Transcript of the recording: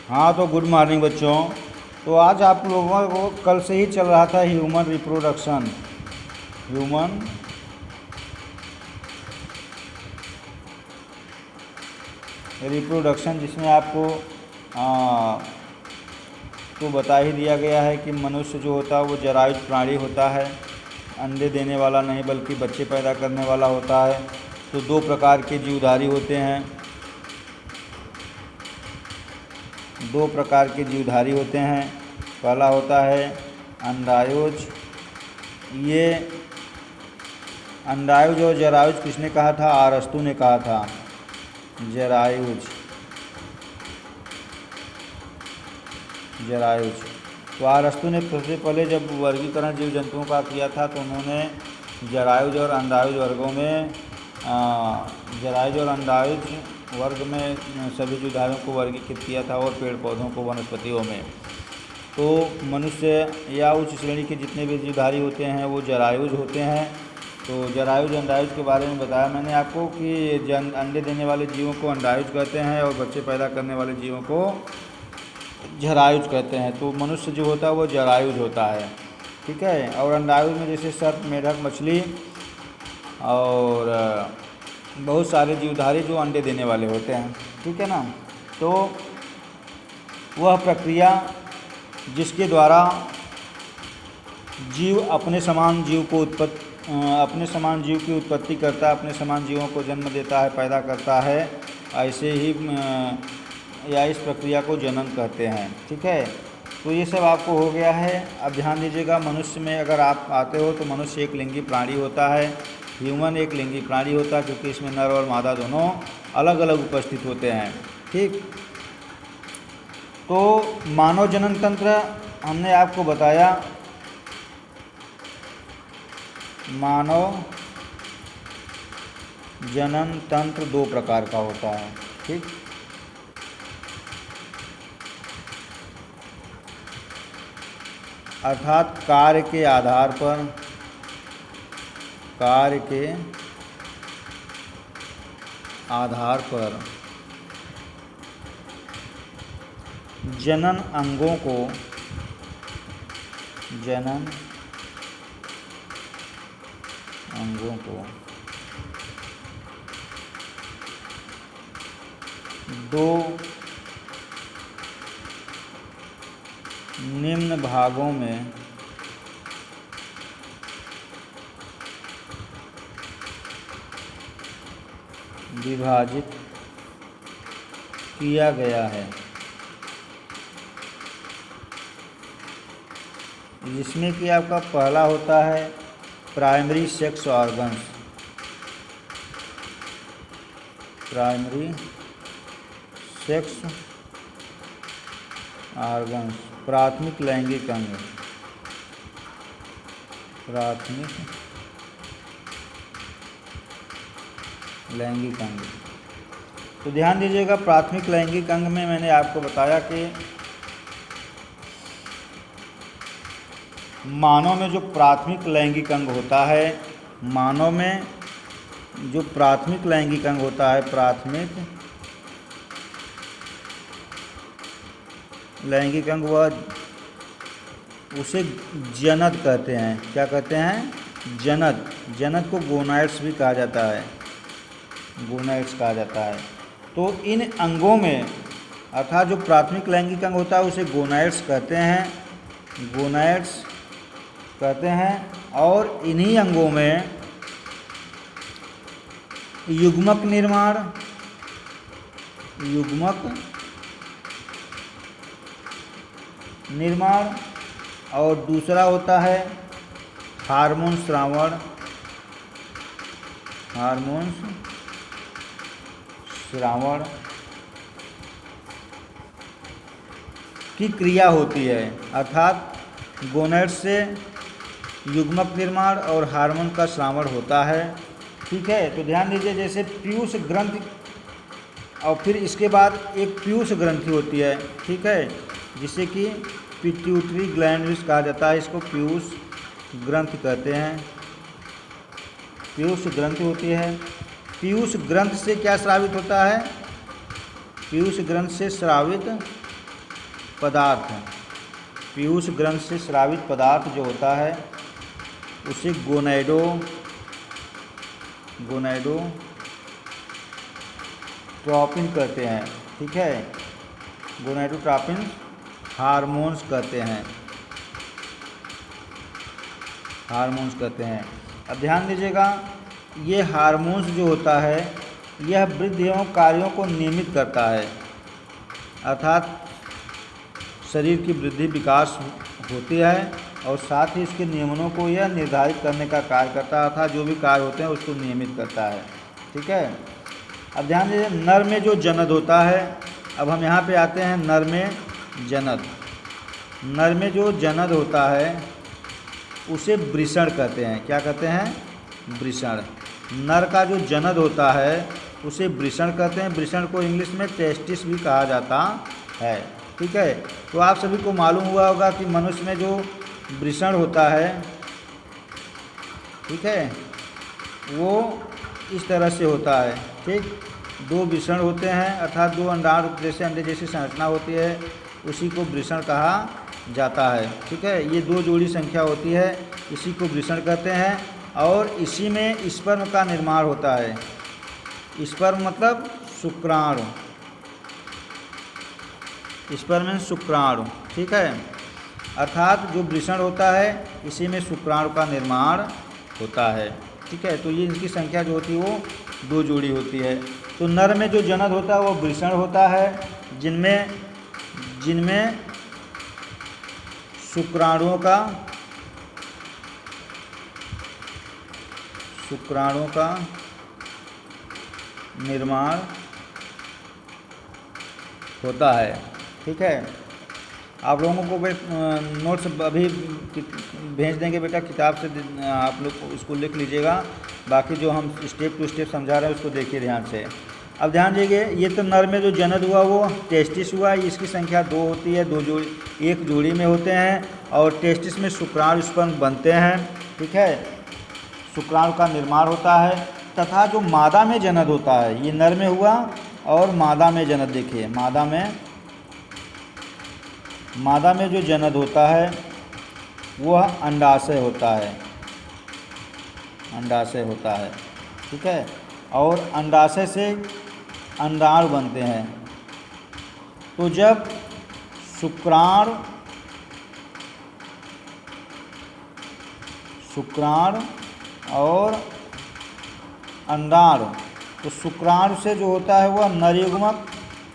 हाँ, तो good morning बच्चों। तो आज आप लोगों को कल से ही चल रहा था ह्यूमन रिप्रोडक्शन। ह्यूमन रिप्रोडक्शन जिसमें आपको तो बता ही दिया गया है कि मनुष्य जो होता है वो जरायुज प्राणी होता है, अंडे देने वाला नहीं बल्कि बच्चे पैदा करने वाला होता है। तो दो प्रकार के जीवधारी होते हैं, दो प्रकार के जीवधारी होते हैं। पहला होता है अंडायुज। ये अंडायुज और जरायुज किसने कहा था? अरस्तू ने कहा था। जरायुज जरायुज तो अरस्तू ने सबसे पहले जब वर्गीकरण जीव जंतुओं का किया था तो उन्होंने जरायुज और अंडायुज वर्गों में जरायुज और अंडायुज वर्ग में सभी जीवधारियों को वर्गीकृत किया था और पेड़ पौधों को वनस्पतियों में। तो मनुष्य या उच्च श्रेणी के जितने भी जीवधारी होते हैं वो जरायुज होते हैं। तो जरायुज अंडायुज के बारे में बताया मैंने आपको कि अंडे देने वाले जीवों को अंडायुज कहते हैं और बच्चे पैदा करने वाले जीवों को जरायुज कहते हैं। तो मनुष्य जो होता है वो जरायुज होता है, ठीक है। और अंडायुज में जैसे सर्प, मेढक, मछली और बहुत सारे जीवधारी जो अंडे देने वाले होते हैं, ठीक है ना। तो वह प्रक्रिया जिसके द्वारा जीव अपने समान जीव की उत्पत्ति करता है, अपने समान जीवों को जन्म देता है, पैदा करता है, ऐसे ही या इस प्रक्रिया को जनन कहते हैं, ठीक है। तो ये सब आपको हो गया है। अब ध्यान दीजिएगा, मनुष्य में अगर आप आते हो तो मनुष्य एक लिंगी प्राणी होता है। ह्यूमन एक लिंगी प्राणी होता है क्योंकि इसमें नर और मादा दोनों अलग अलग उपस्थित होते हैं, ठीक। तो मानव जनन तंत्र हमने आपको बताया, मानव जनन तंत्र दो प्रकार का होता है, ठीक। अर्थात कार्य के आधार पर जनन अंगों को दो निम्न भागों में विभाजित किया गया है, जिसमें कि आपका पहला होता है प्राइमरी सेक्स ऑर्गन्स। प्राथमिक लैंगिक अंग। तो ध्यान दीजिएगा, प्राथमिक लैंगिक अंग में मैंने आपको बताया कि मानव में जो प्राथमिक लैंगिक अंग होता है, मानव में जो प्राथमिक लैंगिक अंग होता है, प्राथमिक लैंगिक अंग, वह उसे जनद कहते हैं। क्या कहते हैं? जनद को गोनाइड्स भी कहा जाता है, तो इन अंगों में अर्थात जो प्राथमिक लैंगिक अंग होता है उसे गोनाइड्स कहते हैं। और इन्हीं अंगों में युग्मक निर्माण और दूसरा होता है हार्मोन श्रावण की क्रिया होती है। अर्थात गोनैड से युग्मक निर्माण और हार्मोन का श्रावण होता है, ठीक है। तो ध्यान दीजिए, जैसे पीयूष ग्रंथि और फिर इसके बाद एक पीयूष ग्रंथि होती है, ठीक है, जिसे कि पिट्यूटरी ग्लैंड कहा जाता है। इसको पीयूष ग्रंथि कहते हैं, पीयूष ग्रंथि होती है। पीयूष ग्रंथ से क्या स्रावित होता है? पीयूष ग्रंथ से स्रावित पदार्थ, पीयूष ग्रंथ से स्रावित पदार्थ जो होता है उसे गोनैडोट्रॉपिन कहते हैं। ठीक है, गोनैडोट्रॉपिन हार्मोन्स कहते हैं। अब ध्यान दीजिएगा, ये हार्मोन्स जो होता है यह वृद्धि एवं कार्यों को नियमित करता है, अर्थात शरीर की वृद्धि विकास होती है और साथ ही इसके नियमनों को यह निर्धारित करने का कार्य करता है, अर्थात जो भी कार्य होते हैं उसको नियमित करता है। ठीक है, अब ध्यान दीजिए, नर में जो जनद होता है, अब हम यहाँ पे आते हैं नर में जनद। नर में जो जनद होता है उसे वृषण कहते हैं। क्या कहते हैं? वृषण। नर का जो जनद होता है उसे वृषण कहते हैं। वृषण को इंग्लिश में टेस्टिस भी कहा जाता है। ठीक है, तो आप सभी को मालूम हुआ होगा कि मनुष्य में जो वृषण होता है, ठीक है, वो इस तरह से होता है। ठीक, 2 वृषण होते हैं, अर्थात 2 अंडाणु जैसे अंडे जैसी संरचना होती है, उसी को वृषण कहा जाता है। ठीक है, ये 2 जोड़ी संख्या होती है, इसी को वृषण कहते हैं और इसी में स्पर्म का निर्माण होता है। स्पर्म मतलब शुक्राणु, स्पर्म में शुक्राणु। ठीक है, अर्थात जो वृषण होता है इसी में शुक्राणु का निर्माण होता है। ठीक है, तो ये इनकी संख्या जो होती है वो 2 जोड़ी होती है। तो नर में जो जनद होता है वो वृषण होता है, जिनमें शुक्राणुओं का निर्माण होता है। ठीक है, आप लोगों को नोट्स अभी भेज देंगे बेटा, किताब से आप लोग उसको लिख लीजिएगा। बाकी जो हम स्टेप टू स्टेप समझा रहे हैं उसको देखिए ध्यान से। अब ध्यान दीजिए, ये तो नर में जो जनद हुआ वो टेस्टिस हुआ, इसकी संख्या 2 होती है, 2 जोड़ी, 1 जोड़ी में होते हैं और टेस्टिस में शुक्राणु स्पर्म बनते हैं। ठीक है, शुक्राणु का निर्माण होता है। तथा जो मादा में जनद होता है, ये नर में हुआ और मादा में जनद, देखिए मादा में जो जनद होता है वह अंडाशय होता है। ठीक है, और अंडाशय से अंडाणु बनते हैं। तो जब शुक्राणु और अंडाणु, तो शुक्राणु से जो होता है वह नरयुग्मक